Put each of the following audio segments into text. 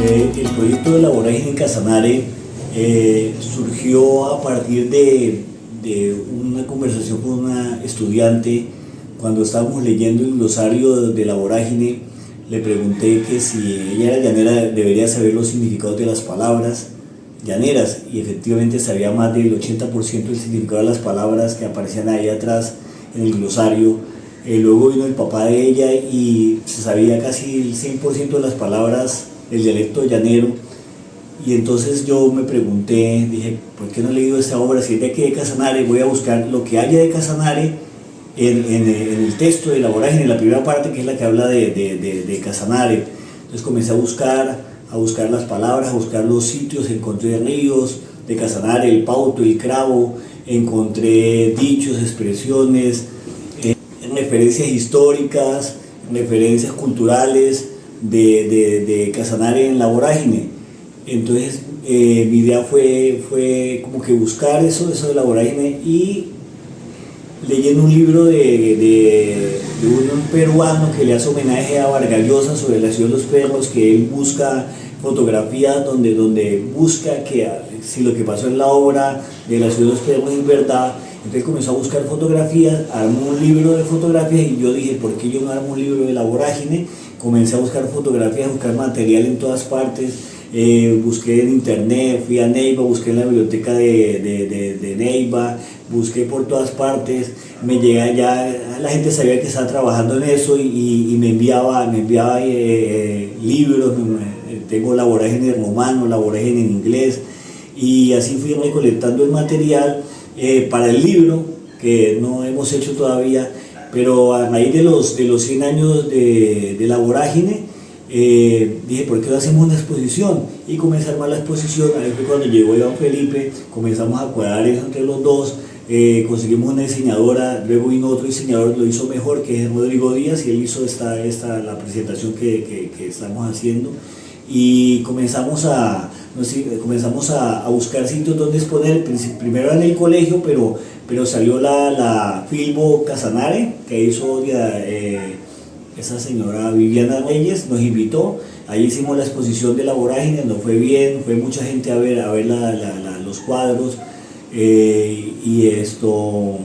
El proyecto de la vorágine en Casanare surgió a partir de una conversación con una estudiante. Cuando estábamos leyendo el glosario de la vorágine, le pregunté que si ella era llanera debería saber los significados de las palabras llaneras, y efectivamente sabía más del 80% del significado de las palabras que aparecían ahí atrás en el glosario. Luego vino el papá de ella y se sabía casi el 100% de las palabras del dialecto llanero. Y entonces yo me pregunté, dije, ¿por qué no he leído esta obra? Si es de aquí de Casanare, voy a buscar lo que haya de Casanare en el texto de la vorágine, en la primera parte, que es la que habla de Casanare. Entonces comencé a buscar las palabras, a buscar los sitios. Encontré ríos de Casanare, el Pauto, el Cravo, encontré dichos, expresiones, referencias históricas, referencias culturales de Casanare en la vorágine. Entonces mi idea fue como que buscar eso de la vorágine, y leyendo un libro de un peruano que le hace homenaje a Vargas Llosa sobre la ciudad de los perros, que él busca fotografías donde busca que si lo que pasó en la obra de la ciudad de los perros es verdad. Entonces comenzó a buscar fotografías, armó un libro de fotografías, y yo dije, ¿por qué yo no armo un libro de la vorágine? Comencé a buscar fotografías, a buscar material en todas partes. Busqué en internet, fui a Neiva, busqué en la biblioteca de Neiva, busqué por todas partes. Me llega ya, la gente sabía que estaba trabajando en eso, y me enviaba libros. Tengo la vorágine en romano, la vorágine en inglés, y así fui recolectando el material para el libro, que no hemos hecho todavía. Pero a raíz de los 100 años de la vorágine, dije, ¿por qué no hacemos una exposición? Y comencé a armar la exposición. Ahí fue cuando llegó Iván Felipe, comenzamos a cuadrar eso entre los dos, conseguimos una diseñadora, luego vino otro diseñador, lo hizo mejor, que es Rodrigo Díaz, y él hizo la presentación que estamos haciendo. Y comenzamos a buscar sitios donde exponer. Primero en el colegio, pero salió la Filbo Casanare, que hizo esa señora Viviana Reyes, nos invitó. Ahí hicimos la exposición de la vorágine, nos fue bien, fue mucha gente a ver los cuadros. Hubo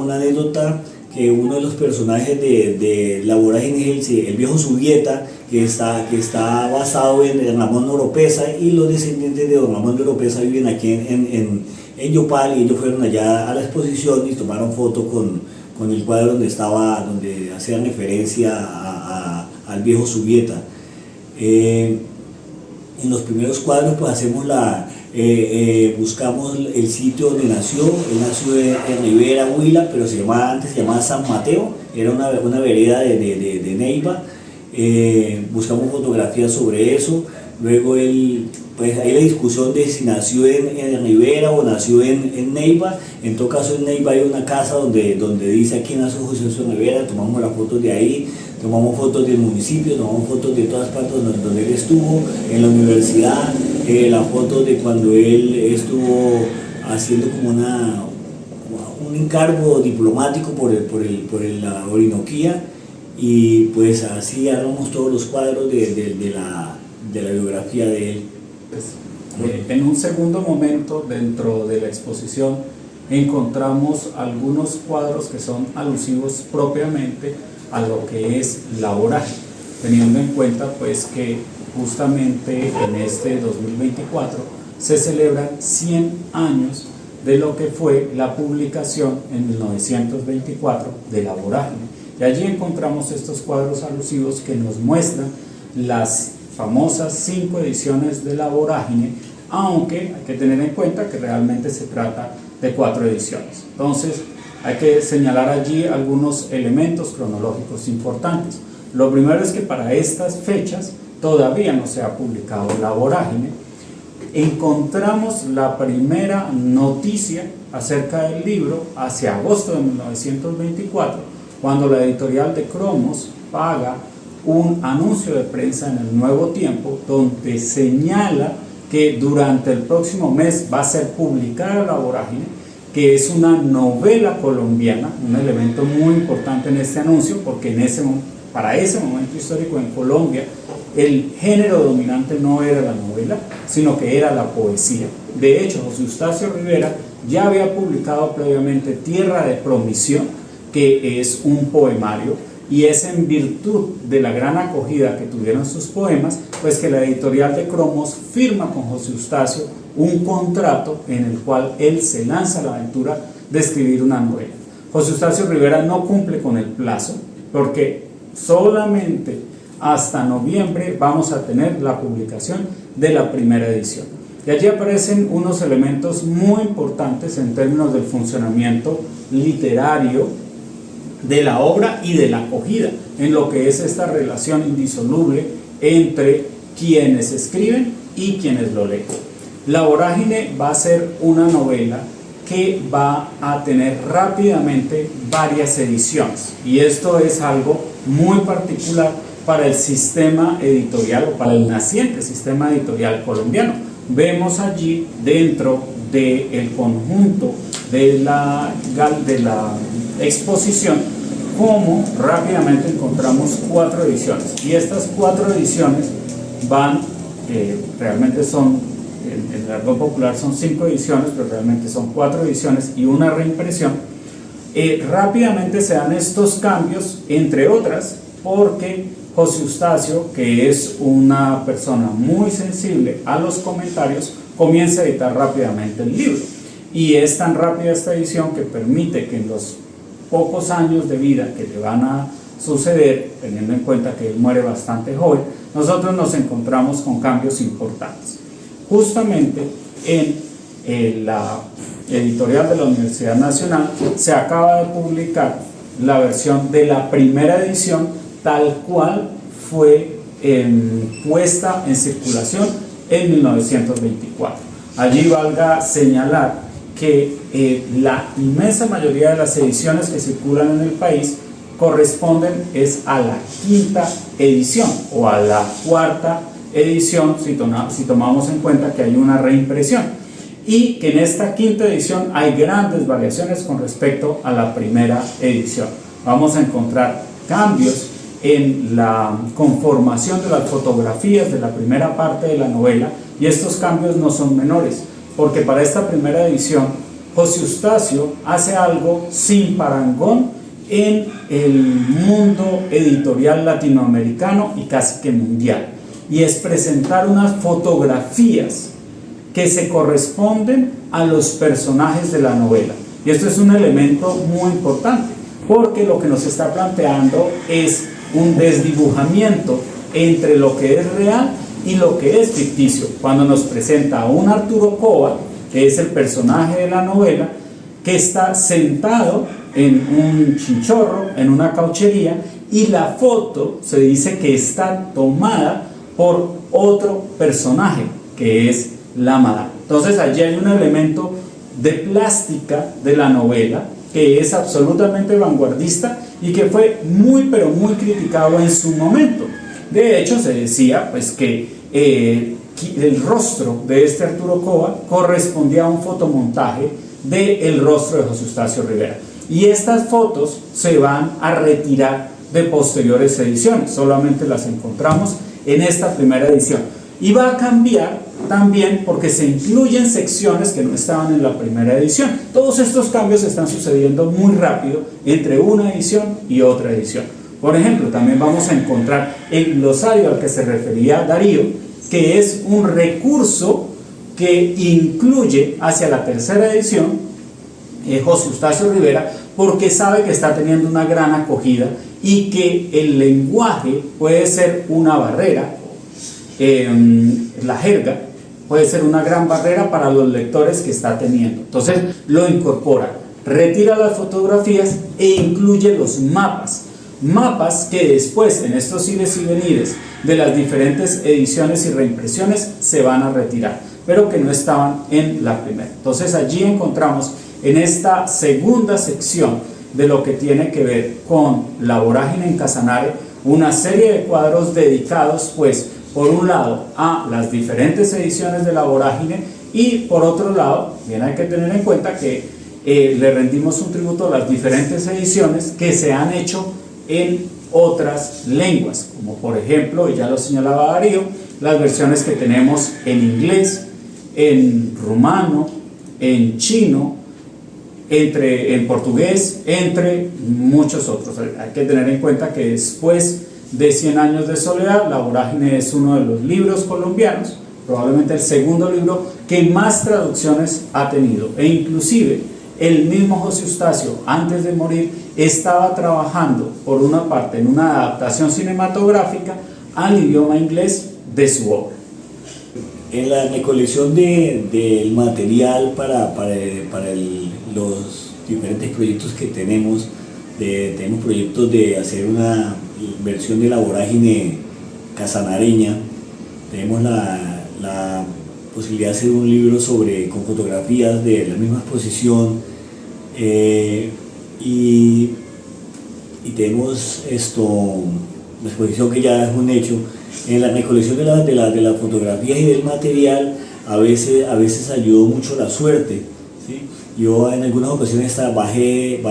una anécdota, que uno de los personajes de la vorágine es el viejo Zubieta, que está basado en Ramón de Oropesa, y los descendientes de don Ramón de Oropesa viven aquí en Yopal, y ellos fueron allá a la exposición y tomaron foto con el cuadro donde hacían referencia al viejo Zubieta. En los primeros cuadros pues hacemos buscamos el sitio donde nació. Él nació en Rivera, Huila, pero antes se llamaba San Mateo, era una vereda de Neiva. Buscamos fotografías sobre eso. Luego pues hay la discusión de si nació en Rivera o nació en Neiva. En todo caso, en Neiva hay una casa donde dice aquí nació José Rivera. Tomamos las fotos de ahí, tomamos fotos del municipio, tomamos fotos de todas partes donde él estuvo, en la universidad, las fotos de cuando él estuvo haciendo como un encargo diplomático por la Orinoquía. Y pues así armamos todos los cuadros de la biografía de él. En un segundo momento, dentro de la exposición, encontramos algunos cuadros que son alusivos propiamente a lo que es la vorágine, teniendo en cuenta pues que justamente en este 2024 se celebran 100 años de lo que fue la publicación en 1924 de la vorágine. Y allí encontramos estos cuadros alusivos que nos muestran las famosas 5 ediciones de la vorágine, aunque hay que tener en cuenta que realmente se trata de 4 ediciones. Entonces hay que señalar allí algunos elementos cronológicos importantes. Lo primero es que para estas fechas todavía no se ha publicado la vorágine. Encontramos la primera noticia acerca del libro hacia agosto de 1924, cuando la editorial de Cromos paga un anuncio de prensa en el Nuevo Tiempo, donde señala que durante el próximo mes va a ser publicada la vorágine, que es una novela colombiana, un elemento muy importante en este anuncio, porque en ese para ese momento histórico en Colombia, el género dominante no era la novela, sino que era la poesía. De hecho, José Eustacio Rivera ya había publicado previamente Tierra de Promisión, que es un poemario, y es en virtud de la gran acogida que tuvieron sus poemas, pues que la editorial de Cromos firma con José Eustacio un contrato en el cual él se lanza a la aventura de escribir una novela. José Eustacio Rivera no cumple con el plazo, porque solamente hasta noviembre vamos a tener la publicación de la primera edición. Y allí aparecen unos elementos muy importantes en términos del funcionamiento literario de la obra y de la acogida, en lo que es esta relación indisoluble entre quienes escriben y quienes lo leen. La Vorágine va a ser una novela que va a tener rápidamente varias ediciones, y esto es algo muy particular para el sistema editorial o para el naciente sistema editorial colombiano. Vemos allí dentro del conjunto de la exposición cómo rápidamente encontramos 4 ediciones, y estas 4 ediciones van, realmente son, en el argot popular son 5 ediciones, pero realmente son 4 ediciones y una reimpresión. Rápidamente se dan estos cambios, entre otras, porque José Eustacio, que es una persona muy sensible a los comentarios, comienza a editar rápidamente el libro, y es tan rápida esta edición que permite que en los pocos años de vida que le van a suceder, teniendo en cuenta que él muere bastante joven, nosotros nos encontramos con cambios importantes. Justamente en la editorial de la Universidad Nacional se acaba de publicar la versión de la primera edición tal cual fue puesta en circulación en 1924. Allí valga señalar que la inmensa mayoría de las ediciones que circulan en el país corresponden a la 5ª edición o a la 4ª edición, si tomamos en cuenta que hay una reimpresión, y que en esta 5ª edición hay grandes variaciones con respecto a la primera edición. Vamos a encontrar cambios en la conformación de las fotografías de la primera parte de la novela, y estos cambios no son menores, porque para esta primera edición José Eustacio hace algo sin parangón en el mundo editorial latinoamericano y casi que mundial, y es presentar unas fotografías que se corresponden a los personajes de la novela. Y esto es un elemento muy importante, porque lo que nos está planteando es un desdibujamiento entre lo que es real y lo que es ficticio, cuando nos presenta a un Arturo Cova, que es el personaje de la novela, que está sentado en un chinchorro, en una cauchería, y la foto se dice que está tomada por otro personaje, que es la madame. Entonces allí hay un elemento de plástica de la novela que es absolutamente vanguardista y que fue muy pero muy criticado en su momento. De hecho, se decía pues que el rostro de este Arturo Cova correspondía a un fotomontaje del rostro de José Eustacio Rivera, y estas fotos se van a retirar de posteriores ediciones, solamente las encontramos en esta primera edición, y va a cambiar también porque se incluyen secciones que no estaban en la primera edición. Todos estos cambios están sucediendo muy rápido entre una edición y otra edición. Por ejemplo, también vamos a encontrar el glosario al que se refería Darío, que es un recurso que incluye hacia la tercera edición José Eustacio Rivera, porque sabe que está teniendo una gran acogida y que el lenguaje puede ser una barrera, la jerga puede ser una gran barrera para los lectores que está teniendo. Entonces lo incorpora, retira las fotografías e incluye los mapas que después en estos ires y venires de las diferentes ediciones y reimpresiones se van a retirar, pero que no estaban en la primera. Entonces allí encontramos en esta segunda sección de lo que tiene que ver con La Vorágine en Casanare una serie de cuadros dedicados pues por un lado a las diferentes ediciones de La Vorágine, y por otro lado bien hay que tener en cuenta que le rendimos un tributo a las diferentes ediciones que se han hecho en otras lenguas, como por ejemplo, y ya lo señalaba Darío, las versiones que tenemos en inglés, en rumano, en chino, en portugués, entre muchos otros. Hay que tener en cuenta que después de 100 años de soledad, La Vorágine es uno de los libros colombianos, probablemente el segundo libro que más traducciones ha tenido, e inclusive el mismo José Eustacio, antes de morir, estaba trabajando por una parte en una adaptación cinematográfica al idioma inglés de su obra. En la recolección del material para los diferentes proyectos que tenemos proyectos de hacer una versión de La Vorágine casanareña, tenemos la posibilidad de hacer un libro con fotografías de la misma exposición, y tenemos la exposición que ya es un hecho. En la recolección de las fotografías y del material a veces ayudó mucho la suerte, ¿sí? Yo en algunas ocasiones bajé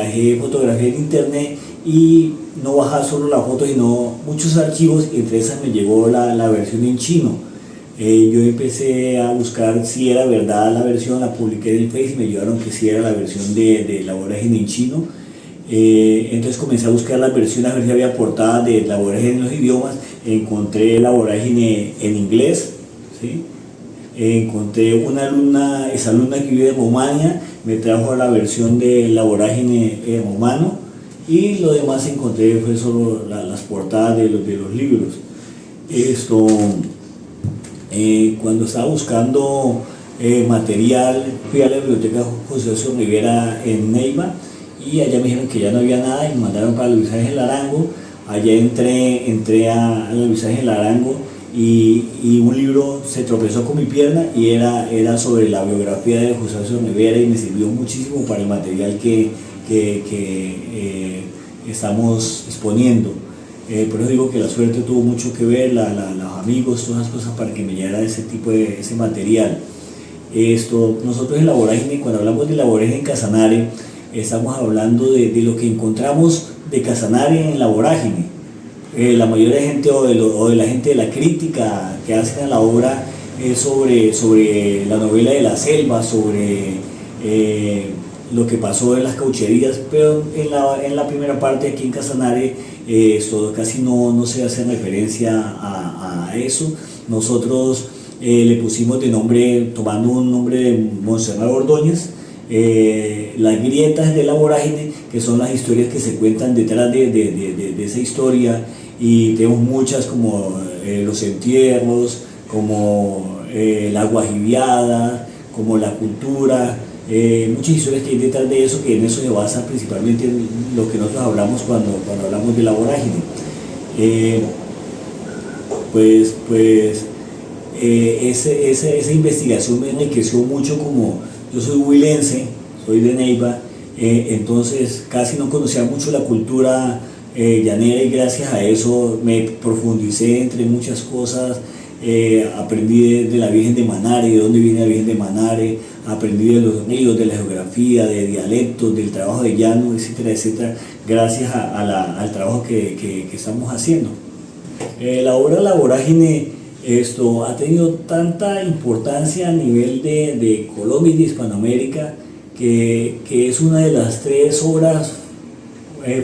fotografías de internet y no bajaba solo la foto, sino muchos archivos, y entre esas me llegó la versión en chino. Yo empecé a buscar si era verdad la versión, la publiqué en el Face y me ayudaron que si era la versión de La Vorágine en chino. Entonces comencé a buscar las versiones, a ver si había portadas de La Vorágine en los idiomas. Encontré La Vorágine en inglés, ¿sí? Encontré una alumna, esa alumna que vive en Rumania, me trajo la versión de La Vorágine en rumano, y lo demás encontré fue solo las portadas de los libros. Cuando estaba buscando material, fui a la biblioteca José Eustacio Rivera en Neiva, y allá me dijeron que ya no había nada y me mandaron para Luis Ángel Arango. Allá entré a la Luis Ángel Arango, y un libro se tropezó con mi pierna y era sobre la biografía de José Eustacio Rivera, y me sirvió muchísimo para el material que estamos exponiendo. Por eso digo que la suerte tuvo mucho que ver, los amigos, todas las cosas, para que me llegara ese material. Nosotros en La Vorágine, cuando hablamos de La Vorágine en Casanare, estamos hablando de lo que encontramos de Casanare en La Vorágine. La mayoría de gente o de la gente de la crítica que hacen a la obra es sobre la novela de la selva, sobre lo que pasó en las caucherías, pero en la primera parte aquí en Casanare casi no se hace referencia a eso. Nosotros le pusimos de nombre, tomando un nombre de Montserrat Ordóñez, las grietas de La Vorágine, que son las historias que se cuentan detrás de esa historia, y tenemos muchas como los entierros, como la guajibiada, como la cultura, muchas historias que hay detrás de eso, que en eso se basa principalmente en lo que nosotros hablamos cuando hablamos de La Vorágine. Esa investigación me enriqueció mucho. Como yo soy huilense, soy de Neiva, entonces casi no conocía mucho la cultura llanera, y gracias a eso me profundicé entre muchas cosas. Aprendí de la Virgen de Manare, de dónde viene la Virgen de Manare, aprendí de los ríos, de la geografía, de dialectos, del trabajo de llano, etcétera, etcétera, gracias al trabajo que estamos haciendo. La obra La Vorágine ha tenido tanta importancia a nivel de Colombia y de Hispanoamérica, que es una de las 3 obras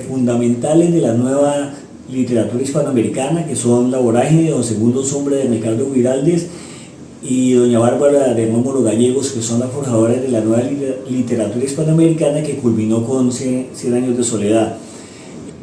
fundamentales de la nueva literatura hispanoamericana, que son La Vorágine de Don Segundo Sombre de Ricardo Giraldez y Doña Bárbara de Rómulo Gallegos, que son las forjadoras de la nueva literatura hispanoamericana, que culminó con 100 años de soledad.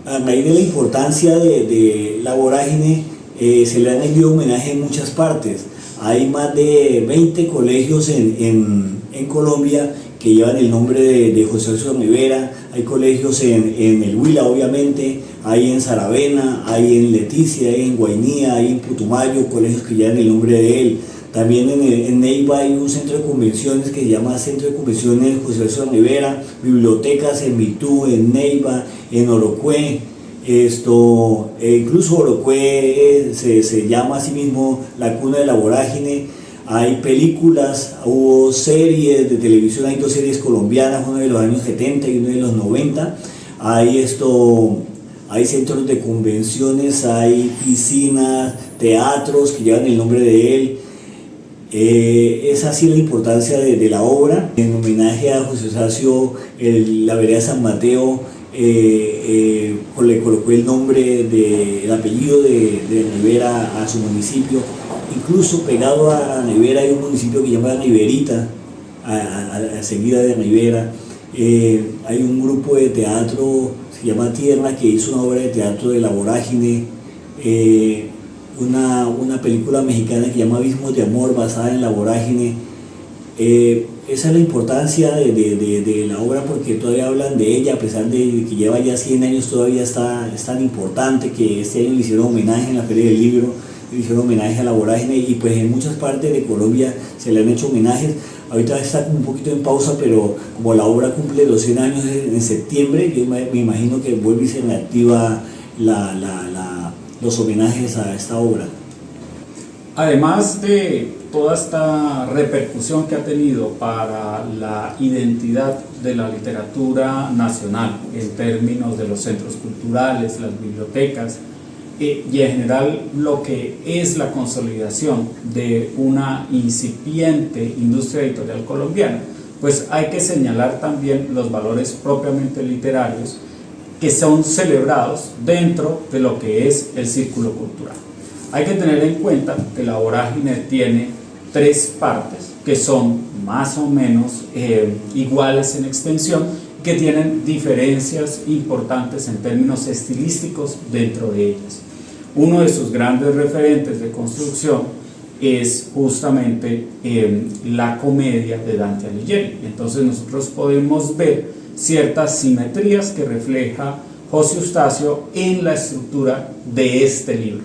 A raíz de la importancia de La Vorágine, se le han rendido homenaje en muchas partes. Hay más de 20 colegios en Colombia que llevan el nombre de José Eustacio Rivera. Hay colegios en el Huila, obviamente, hay en Saravena, hay en Leticia, hay en Guainía, hay en Putumayo, colegios que llevan el nombre de él. También en Neiva hay un centro de convenciones que se llama Centro de Convenciones José Eustacio Rivera, bibliotecas en Mitú, en Neiva, en Orocué. Incluso Orocué se llama a sí mismo la cuna de La Vorágine. Hay películas, hubo series de televisión, hay 2 series colombianas, una de los años 70 y una de los 90. hay centros de convenciones, hay piscinas, teatros que llevan el nombre de él. Es así la importancia de la obra. En homenaje a José Eustacio, la vereda San Mateo le colocó el nombre, el apellido de Rivera a su municipio. Incluso pegado a Rivera hay un municipio que se llama Riverita, a seguida de Rivera. Hay un grupo de teatro, se llama Tierra, que hizo una obra de teatro de La Vorágine. Una película mexicana que se llama Abismos de Amor, basada en La Vorágine. Esa es la importancia de la obra, porque todavía hablan de ella, a pesar de que lleva ya 100 años, todavía es tan importante que este año le hicieron homenaje en la Feria del Libro, le hicieron homenaje a La Vorágine, y pues en muchas partes de Colombia se le han hecho homenajes. Ahorita está un poquito en pausa, pero como la obra cumple los 100 años en septiembre, yo me imagino que vuelve y se reactiva los homenajes a esta obra. Además de toda esta repercusión que ha tenido para la identidad de la literatura nacional en términos de los centros culturales, las bibliotecas, y en general lo que es la consolidación de una incipiente industria editorial colombiana, pues hay que señalar también los valores propiamente literarios que son celebrados dentro de lo que es el círculo cultural. Hay que tener en cuenta que La Vorágine tiene 3 partes que son más o menos iguales en extensión, que tienen diferencias importantes en términos estilísticos dentro de ellas. Uno de sus grandes referentes de construcción es justamente la comedia de Dante Alighieri. Entonces nosotros podemos ver ciertas simetrías que refleja José Eustacio en la estructura de este libro.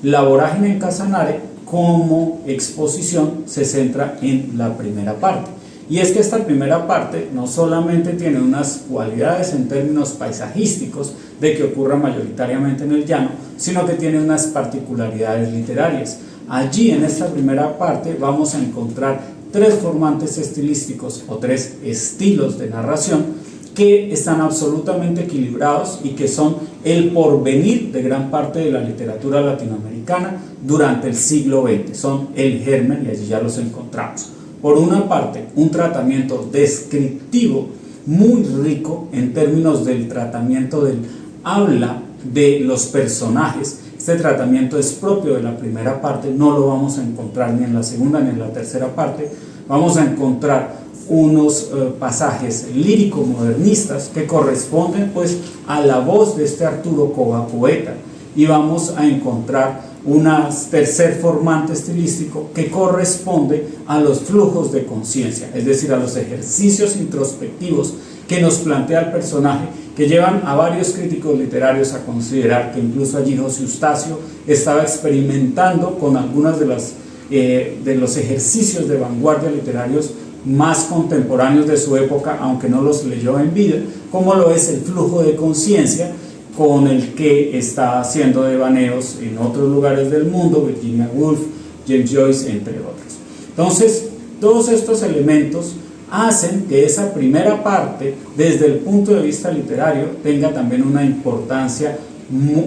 La Vorágine en Casanare, como exposición, se centra en la primera parte. Y es que esta primera parte no solamente tiene unas cualidades en términos paisajísticos de que ocurra mayoritariamente en el llano, sino que tiene unas particularidades literarias. Allí, en esta primera parte, vamos a encontrar 3 formantes estilísticos o 3 estilos de narración que están absolutamente equilibrados y que son el porvenir de gran parte de la literatura latinoamericana durante el siglo XX. Son el germen, y allí ya los encontramos. Por una parte, un tratamiento descriptivo muy rico en términos del tratamiento del habla de los personajes. Este tratamiento es propio de la primera parte, no lo vamos a encontrar ni en la segunda ni en la tercera parte. Vamos a encontrar unos pasajes lírico-modernistas que corresponden pues a la voz de este Arturo Cova, poeta, y vamos a encontrar un tercer formante estilístico que corresponde a los flujos de conciencia, es decir, a los ejercicios introspectivos que nos plantea el personaje, que llevan a varios críticos literarios a considerar que incluso allí José Eustacio estaba experimentando con algunas de los ejercicios de vanguardia literarios más contemporáneos de su época, aunque no los leyó en vida, como lo es el flujo de conciencia, con el que está haciendo devaneos en otros lugares del mundo, Virginia Woolf, James Joyce, entre otros. Entonces, todos estos elementos hacen que esa primera parte, desde el punto de vista literario, tenga también una importancia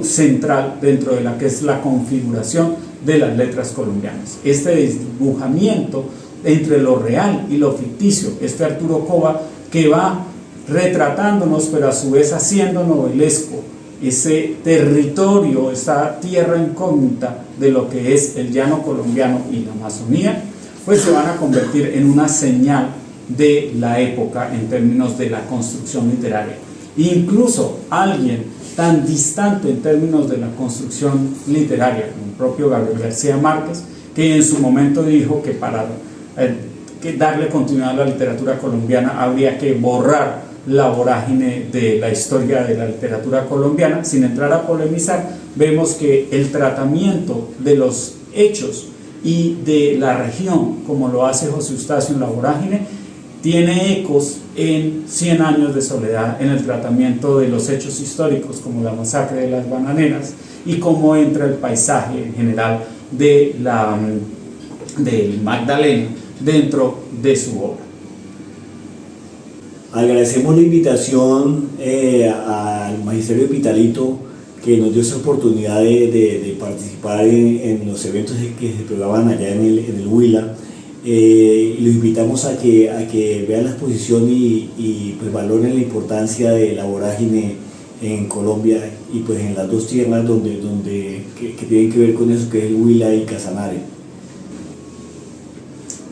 central dentro de la que es la configuración de las letras colombianas. Este desdibujamiento entre lo real y lo ficticio, este Arturo Cova que va retratándonos, pero a su vez haciendo novelesco ese territorio, esa tierra incógnita de lo que es el llano colombiano y la Amazonía, pues se van a convertir en una señal de la época en términos de la construcción literaria. Incluso alguien tan distante en términos de la construcción literaria como el propio Gabriel García Márquez, que en su momento dijo que para darle continuidad a la literatura colombiana habría que borrar La Vorágine de la historia de la literatura colombiana. Sin entrar a polemizar, vemos que el tratamiento de los hechos y de la región, como lo hace José Eustacio en La Vorágine, tiene ecos en 100 años de soledad, en el tratamiento de los hechos históricos como la masacre de las bananeras y cómo entra el paisaje en general del Magdalena dentro de su obra. Agradecemos la invitación al Magisterio de Pitalito que nos dio esa oportunidad de participar en los eventos que se programaban allá en el Huila. Y los invitamos a que vean la exposición y pues valoren la importancia de la vorágine en Colombia y pues en las dos tierras que tienen que ver con eso, que es el Huila y Casanare.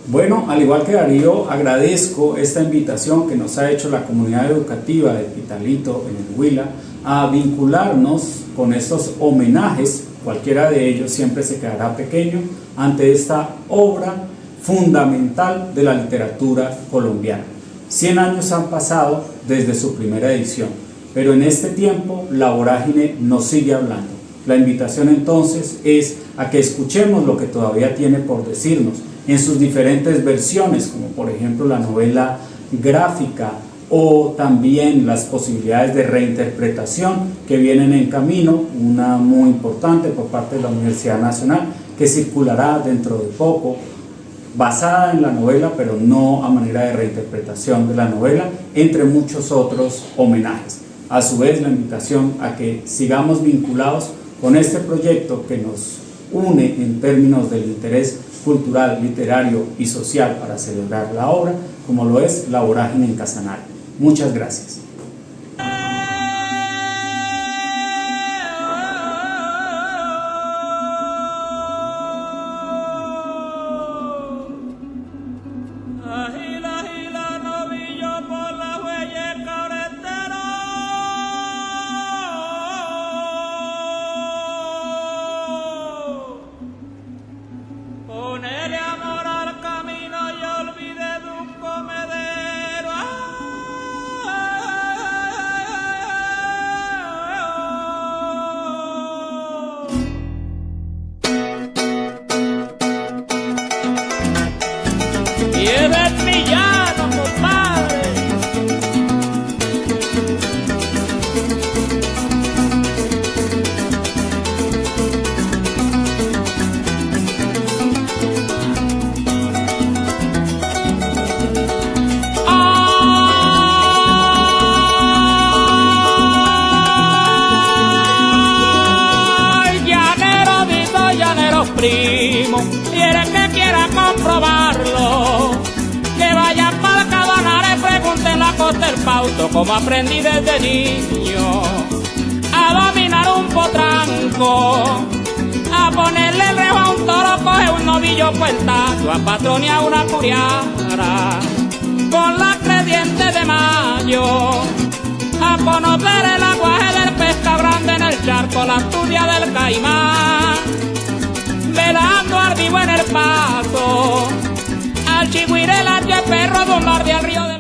Bueno, al igual que Darío, agradezco esta invitación que nos ha hecho la comunidad educativa de Pitalito en el Huila a vincularnos con estos homenajes. Cualquiera de ellos siempre se quedará pequeño ante esta obra fundamental de la literatura colombiana. 100 años han pasado desde su primera edición, pero en este tiempo la vorágine nos sigue hablando. La invitación entonces es a que escuchemos lo que todavía tiene por decirnos en sus diferentes versiones, como por ejemplo la novela gráfica o también las posibilidades de reinterpretación que vienen en camino, una muy importante por parte de la Universidad Nacional que circulará dentro de poco, basada en la novela, pero no a manera de reinterpretación de la novela, entre muchos otros homenajes. A su vez, la invitación a que sigamos vinculados con este proyecto que nos une en términos del interés cultural, literario y social para celebrar la obra, como lo es La Vorágine en Casanare. Muchas gracias. Ponele amor al camino y olvide de un comedero. Y eres villano, compadre. Primo, quiere que quiera comprobarlo, que vaya para Casanare, pregunten a Costa el Pauto, como aprendí desde niño a dominar un potranco, a ponerle el rejo a un toro, coge un novillo puentazo, a patronear una curiara con la creciente de mayo, a conocer el aguaje del pesca grande en el charco, la asturias del caimán, velando al vivo en el paso, al chigüire el hacha perro, bombardear el río del